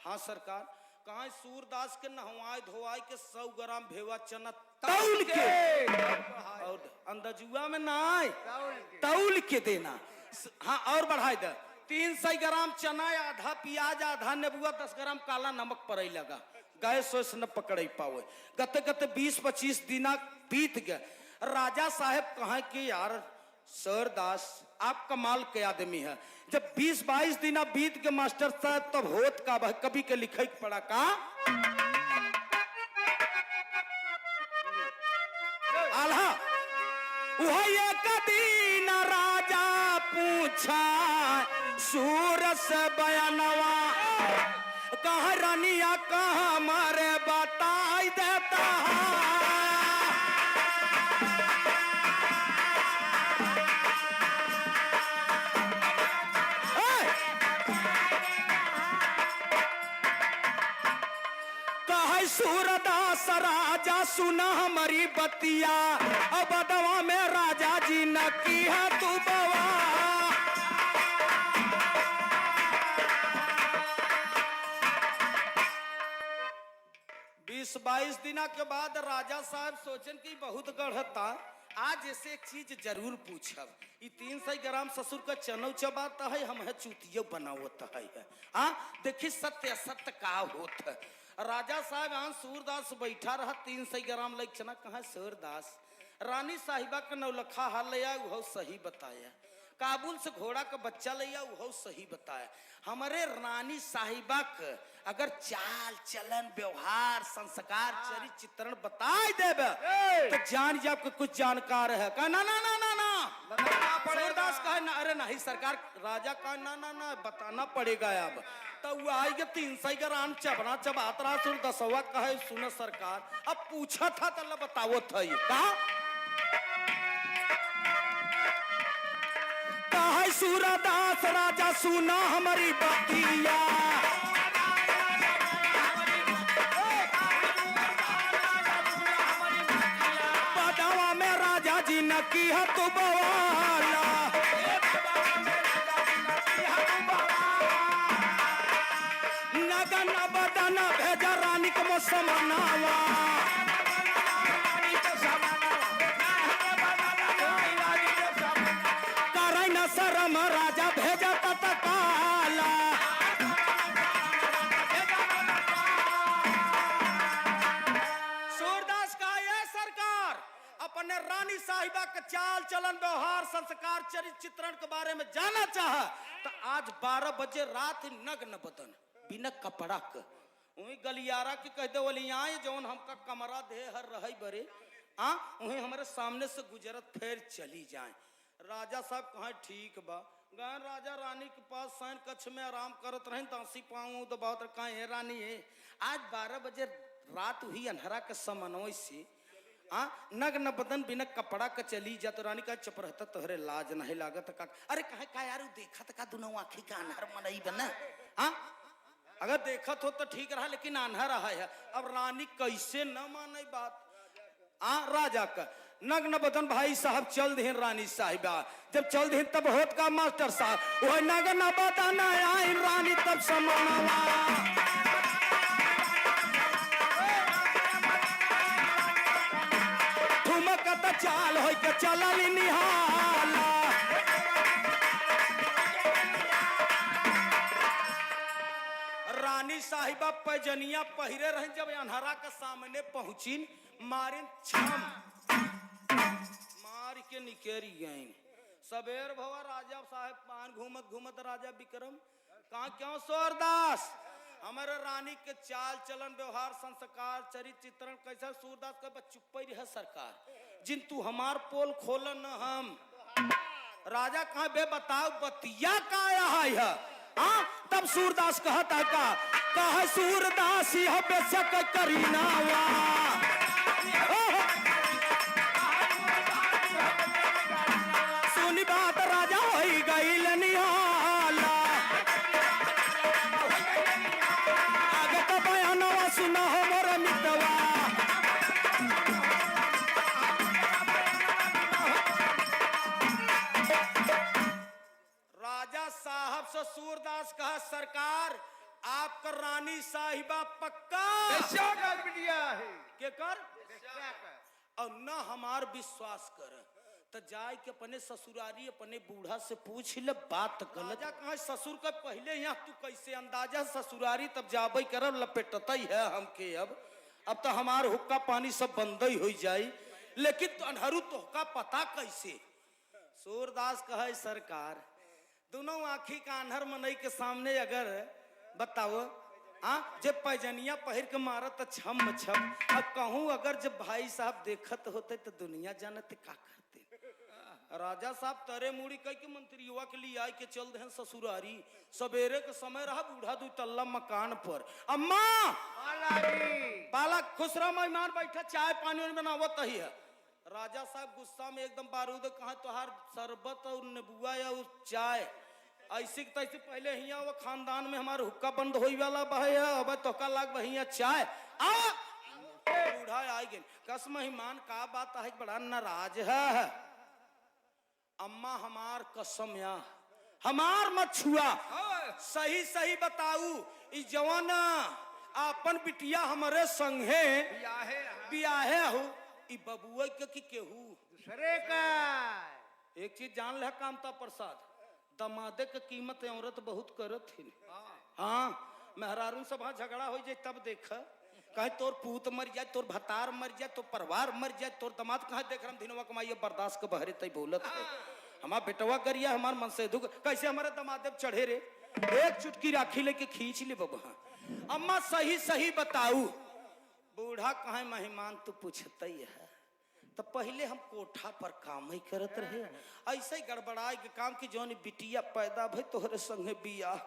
हाँ सरकार कहा सूरदास के नहवाए धोवाए के 100 ग्राम भेवा चना तौल के और अंदाजुआ में ना तौल के देना हाँ और बढ़ाई दे 300 ग्राम चना आधा प्याज आधा नेबुआ 10 ग्राम काला नमक पड़े लगा गैस वैस न पकड़ पावे गते गते 20-25 दिन बीत गए राजा साहब कहा कि यार सरदास आप कमाल के आदमी है जब 20-22 दिन बीत के मास्टर साहब तब होत का कभी के लिखे पड़ा का अच्छा सूर से बयानवा कहा रानिया कहा मारे बताई देता कहा सूरदास राजा सुना हमारी बतिया अब बदवा में राजा जी न की है तू बवा 20-22 दिना के बाद राजा साहब सोचन की बहुत गढ़ता आज ऐसे एक चीज जरूर पूछब 300 ग्राम ससुर का चनौ चबाता है हम है चूतियो बनावत है हाँ देखी सत्य असत्य का होत है राजा साहब यहाँ सूरदास बैठा रहा 300 ग्राम लग चना कहा सूरदास रानी साहिबा का नौलखा हाल लिया वह सही बताया काबुल से घोड़ा का बच्चा लिया वह सही बताया हमारे रानी साहिबा का अगर चाल चलन व्यवहार संस्कार चरित्र चित्रण बताए देबे तो जान जाब के कुछ जानकार है कहा ना ना ना ना ना सूरदास कहा ना अरे नहीं सरकार राजा कहा ना ना ना बताना पड़ेगा अब तो वो आएगा 300 ग्राम चबना चबात रहा सूरदासवा कहे सुन सरकार अब पूछा था तो बताओ था ये कहा सूरदास राजा सुना हमारी बतिया बदवा में राजा जी न की है तू बवाला नगन बदन भेजा रानी को मौसमनावा शरम राजा भेजा तत्काला सूरदास का यह सरकार अपने रानी साहिबा के चाल चलन व्यवहार संस्कार चरित्र चित्रण के बारे में जाना चाहा तो आज 12 बजे रात नग्न बदन बिना कपड़ा के वही गलियारा की कहते बोली आए जौन हमका कमरा दे हर रही बरे वही हमारे सामने से गुजरत फिर चली जाए राजा साहब कहा ठीक बा गए राजा रानी के पास शयन कक्ष में आराम करत रहे दासी पाऊँ तो बहुत कहे रानी है आज 12 बजे रात हुई अंधेरा के समन्वय से नग्न बदन बिना कपड़ा का चली जा तो रानी का चुप रहता तोहरे लाज नहीं लागत का अरे कहे का यार देखत का दोनों आँखी का अनहर मनई बना अगर देखत हो तो ठीक रहा लेकिन अनहर रहा है अब रानी कैसे न माने बात राजा का नग्न बदन भाई साहब चल दे रानी साहिबा जब चल दे तब होत का मास्टर साहब वह नग्न बदन आई रानी तब समानवा ठुमकत चाल हो के चलल निहाला रानी साहिबा पैजनिया पहिरे रहे जब अनहरा के सामने पहुंची मारिन छम मार के निकेरी गई सबेर भवा राजा साहब पान घूमत घूमत राजा विक्रम कहा क्यों सूरदास हमारे रानी के चाल चलन व्यवहार संस्कार चरित्र चित्रण कैसा सूरदास का चुप ही रहे सरकार जिन तू हमार पोल खोल न हम राजा कहा बे बताओ बतिया का है तब सूरदास कहता कहा सूरदास यह बेशक करीनावा सुनी बात राजा हो गई निहाला आगे तो बयानवा सुना हो मोर मितवा राजा साहब से सूरदास कहा सरकार आपका रानी साहिबा पक्का है के कर और न हमार विश्वास कर तो जाए के अपने ससुरारी अपने बूढ़ा से पूछ ले बात गलत कहा ससुर का पहले यहाँ तू कैसे अंदाजा ससुरारी तब जाबे करब लपेटता ही है हमके अब तो हमार हुक्का पानी सब बंद ही हो जाए लेकिन तो अनहरू तोहका पता कैसे सूरदास कहे सरकार दोनों आँखी का अनहर मनई के सामने अगर बताओ जब पैजनिया पहिर के मारत तो छम छम अब कहूँ अगर जब भाई साहब देखत होते तो दुनिया जानते का करते राजा साहब तरे मुड़ी कह के मंत्री युवा के लिए आए के चल दे ससुरारी। सवेरे के समय रहा बूढ़ा 2 तल्ला मकान पर। अम्मा बालक खुश रहो मेहमान बैठा चाय पानी बनावत ही है। राजा साहब गुस्सा में एकदम बारूद कहा तोहार शरबत और नींबुआ या चाय ऐसी तैसे पहले हिया वो खानदान में हमारे हुक्का बंद होई वाला बहे अब तोका लाग बहिया चाय आ बूढ़ा आई गए कस मेहमान का बात है बड़ा नाराज है। अम्मा हमार कसम या हमार मत छुआ सही सही बताऊ ई जवान अपन बिटिया हमारे संगे बियाहे हो ई बबुआ के की केहू दूसरे का। एक चीज जान ले कामता प्रसाद दमादे के कीमत औरत बहुत करत थी। हाँ मेहरारू सब झगड़ा हो जाए तब देख कहे तोर पूत मर जाए तोर भतार मर जाए तोर परिवार मर जाए तोर दमाद कहा देख रहा दिनवा कमाइए बर्दाश्त के बहरे तय बोलत है। हमारा बेटवा करिया हमार मन से दुख कैसे हमारे दमादे चढ़े रे एक चुटकी राखी लेके खींच ले बबा। अम्मा सही सही बताऊ बूढ़ा कहे मेहमान तू पूछते ही है तो पहले हम कोठा पर काम ही करत रहे ऐसे ही गड़बड़ाए के काम की जौन बिटिया पैदा भई तोहरे संगे बियाह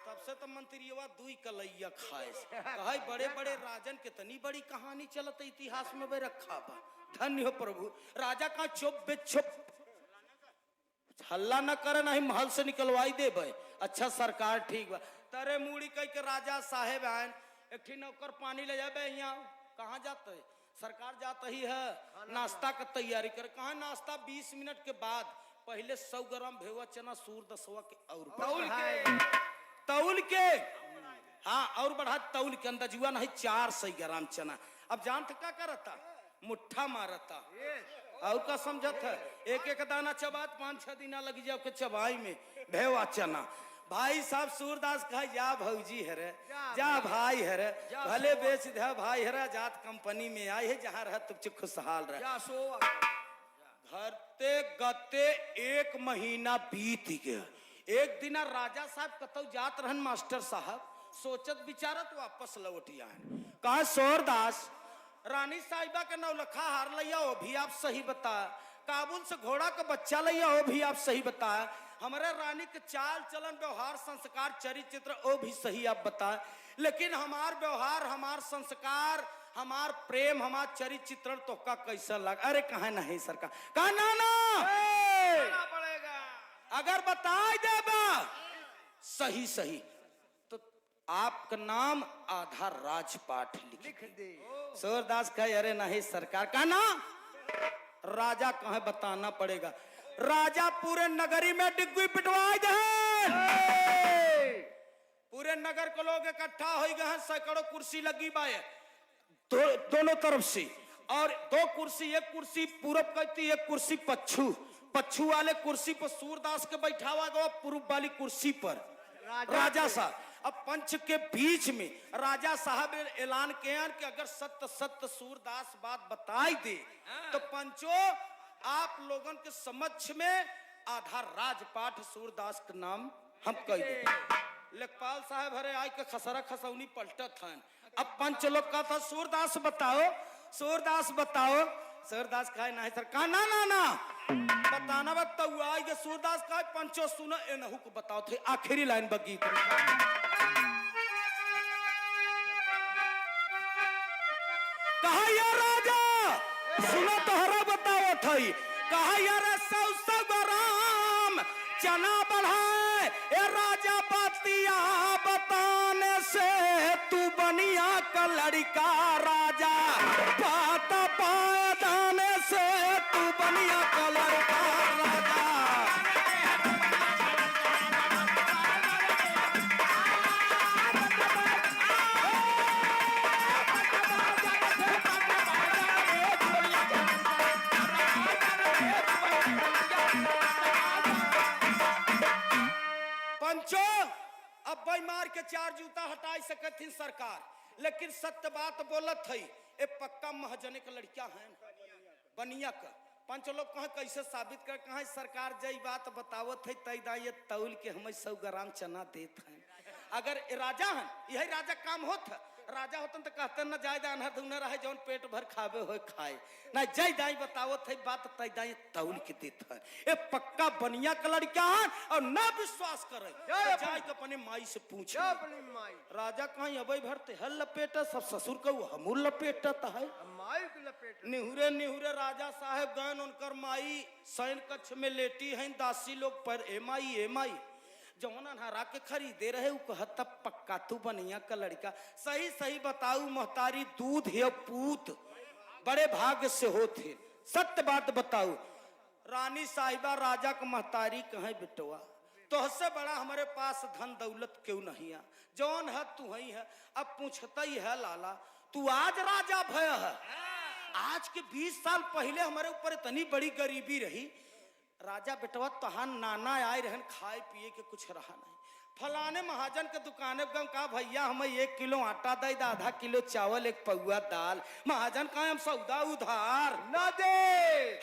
तब से तो मंत्रियवा 2 कलैया खाए कहे बड़े बड़े राजन कितनी बड़ी कहानी चलत इतिहास में बे रखा बा। धन्य हो प्रभु। राजा का चुप बेचुप हल्ला न करे नहीं महल से निकलवाई दे भाई। अच्छा सरकार ठीक बा तरे मुड़ी कह के राजा साहेब आन एकठी नौकर पानी ले जाबे यहाँ कहाँ जाते है सरकार जाता ही है नाश्ता का तैयारी कर कहा नाश्ता 20 मिनट के बाद पहले 100 ग्राम भेवा चना सूर 10 के और तौल के हाँ और बढ़ा तौल के अंदाजुआ नहीं 400 ग्राम चना। अब जानते क्या करता मुट्ठा मारता और का समझत है एक एक दाना चबात 5-6 दिन लग जाओ के चबाई में भेवा चना। भाई साहब सूरदास कहा जा भौजी है रे जा भाई है रे भले बेच दे भाई है जात कंपनी में आई है जहाँ रह तुम खुशहाल रह। घरते गते 1 महीना बीत गया। एक दिन राजा साहब कतौ जात रहन मास्टर साहब सोचत विचारत वापस लौट आए कहा सूरदास रानी साहिबा के नौलखा हार लिया वो भी आप सही बताया काबुल से घोड़ा का बच्चा लिया वो भी आप सही बताया हमारे रानी के चाल चलन व्यवहार संस्कार चरित्र वो भी सही आप बताए लेकिन हमार व्यवहार हमार संस्कार हमार प्रेम हमार चरित्र तो का कैसा लगा। अरे कहा नहीं सरकार कहा ना पड़ेगा अगर बता देबा सही सही तो आपका नाम आधा राजपाट लिख दे। सूरदास कहे अरे नहीं सरकार का ना राजा कहे बताना पड़ेगा। राजा पूरे नगरी में डिग्गी पिटवाए गए पूरे नगर के लोग इकट्ठा हो गए हैं सैकड़ों कुर्सी लगी बाय दोनों तरफ से और 2 कुर्सी एक कुर्सी पूरब कहती एक कुर्सी पच्छू वाले कुर्सी पर सूरदास के बैठावा गया पूर्व वाली कुर्सी पर राजा साहब। अब पंच के बीच में राजा साहब ऐलान किया कि अगर सत्य सत्य सूरदास बात बताई दे तो पंचो आप लोगन के समक्ष में आधा राजपाट सूरदास का नाम हम कह दे। लेखपाल साहब हरे आय के खसरा खसौनी पलटत हन। अब पंच लोग का था सूरदास बताओ सूरदास कहे नहीं सर कहा ना बताना बताऊ आए सूरदास कहे पंचो सुनो एनहु को बताओ थे आखिरी लाइन बगीत कहा यार राजा सुनो तोहरा बताओ थई कहा यार 100 ग्राम चना बढ़ाए ए राजा बतिया बताने से तू बनिया का लड़का राजा पाता पाए दाने से तू बनिया का लड़का राजा। पंचो अब भाई मार के 4 जूता हटाई सकती सरकार लेकिन सत्य बात बोलत है ए पक्का महाजने का लड़का है बनिया का। पंच लोग कहा कैसे साबित कर कहा सरकार जई बात बतावत है तई दा ये तौल के हमें 100 ग्राम चना देत हैं। अगर राजा है यही राजा काम होत है राजा होतन तो कहते न जाय दान हर धुना रहे जौन पेट भर खावे हो खाए ना जय दाई बताओ थे बात तय दाई तौल के देत है ए पक्का बनिया का लड़का है और ना विश्वास करे जाय के अपने माई से पूछ अपनी माई राजा कहीं अबे भरते हल लपेटा सब ससुर का हमूल लपेटत है माई के लपेट निहुरे निहुरे राजा साहब गन उनकर माई शयन कक्ष में लेटी हैं दासी लोग पर ए माई जौन हरा के खरीदे रहे कहता पक्का तू बनिया का लड़का सही सही बताऊ महतारी दूध है पूत बड़े भाग्य से होते सत्य बात बताऊ रानी साहिबा राजा का महतारी कहे बिटवा तोहसे बड़ा हमारे पास धन दौलत क्यों नहीं है जौन है तू ही है अब पूछता ही है लाला तू आज राजा भय है आज के 20 साल पहले हमारे ऊपर इतनी बड़ी गरीबी रही राजा बेटवा तहान नाना आए रहन खाए पिए के कुछ रहा नहीं फलाने महाजन के दुकाने पर कहा भैया हमें 1 किलो आटा दे आधा किलो चावल 1 पौआ दाल महाजन कहा हम सौदा उधार ना दे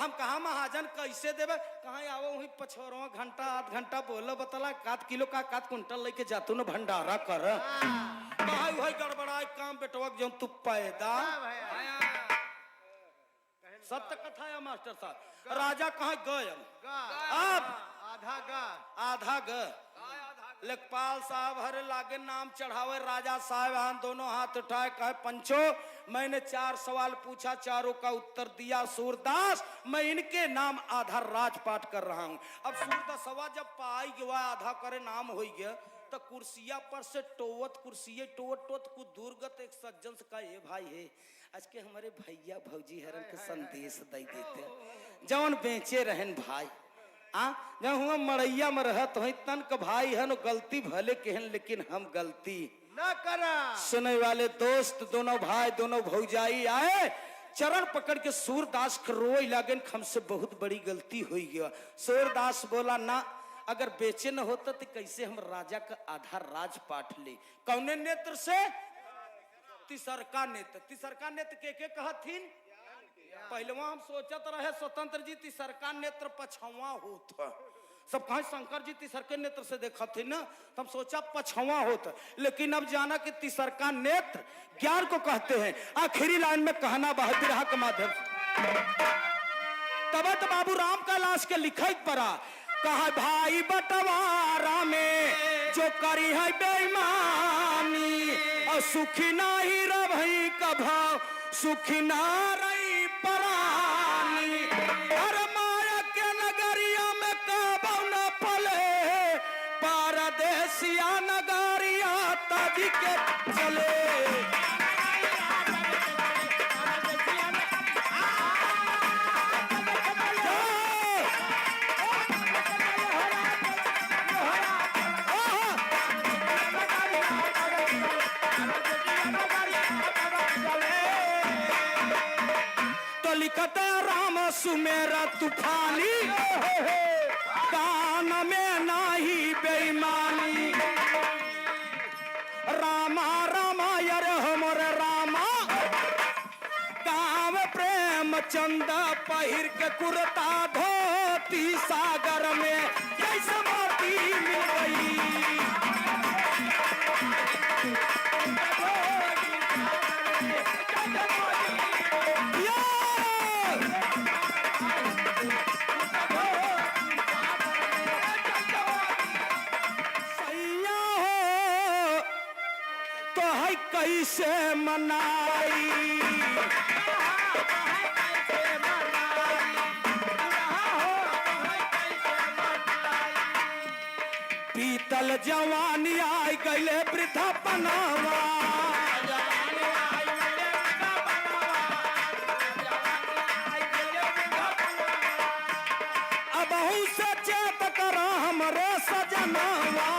हम कहा महाजन कैसे देवे कहा आवो वही पछोरवा घंटा आध घंटा बोलो बतला 1 किलो का 1 कुंटल लेके जातू न भंडारा कर कहा वही गड़बड़ा काम बेटवा जो तू पैदा सत्य कथा है मास्टर साहब राजा कहा गए अब आधा ग लेखपाल साहब हरे लागे नाम चढ़ावे राजा साहब हाथ दोनों हाथ उठाए कहे पंचो मैंने 4 सवाल पूछा चारों का उत्तर दिया सूरदास मैं इनके नाम आधा राजपाट कर रहा हूँ अब सूरदास सवा जब पाई गया आधा करे नाम हो गया तो कुर्सिया पर से टोवत कुर्सिये टोवत कुछ दूरगत एक सज्जन से कहा ये भाई है आज के हमारे भैया भौजी हरन के संदेश दे देते जौन बेचे रहन भाई जब हुआ मड़ैया में रहत हो तन का भाई है गलती भले कहन लेकिन हम गलती न करा सुने वाले दोस्त दोनों भाई दोनों भौजाई आए चरण पकड़ के सूरदास रोई लागन हमसे बहुत बड़ी गलती हुई गया सूरदास बोला ना अगर बेचे न होता तो कैसे हम राजा का आधा राज पाठ ले कौने नेत्र से तिसरका नेत्र के कहथिन पहलवा हम सोचत रहे स्वतंत्र जी तिसरका नेत्र पछवा होता सब कहा शंकर जी तिसरके नेत्र से देखा थे ना तो हम सोचा पछवा होता लेकिन अब जाना कि तिसरका नेत्र ज्ञान को कहते हैं आखिरी लाइन में कहना बहादुर के माध्यम तब तो बाबू राम का लाश के लिखा पड़ा कहा भाई बंटवारा में जो करी है बेईमानी और सुखी नाही रही कभा सुखी ना रही परानी हर माया के नगरिया में कबो न पले परदेसिया नगरिया ताजी के चले सुमेरा तूफानी कान में नाही बेईमानी रामा रामा यार हमर रामा गाँव प्रेम चंद पहिर के कुर्ता धोती सागर में जैसे मोती मिल गई कैसे मनाई पीतल जवानी आई गईले वृद्धा पनावा अब से चेत कर हमरे सजनवा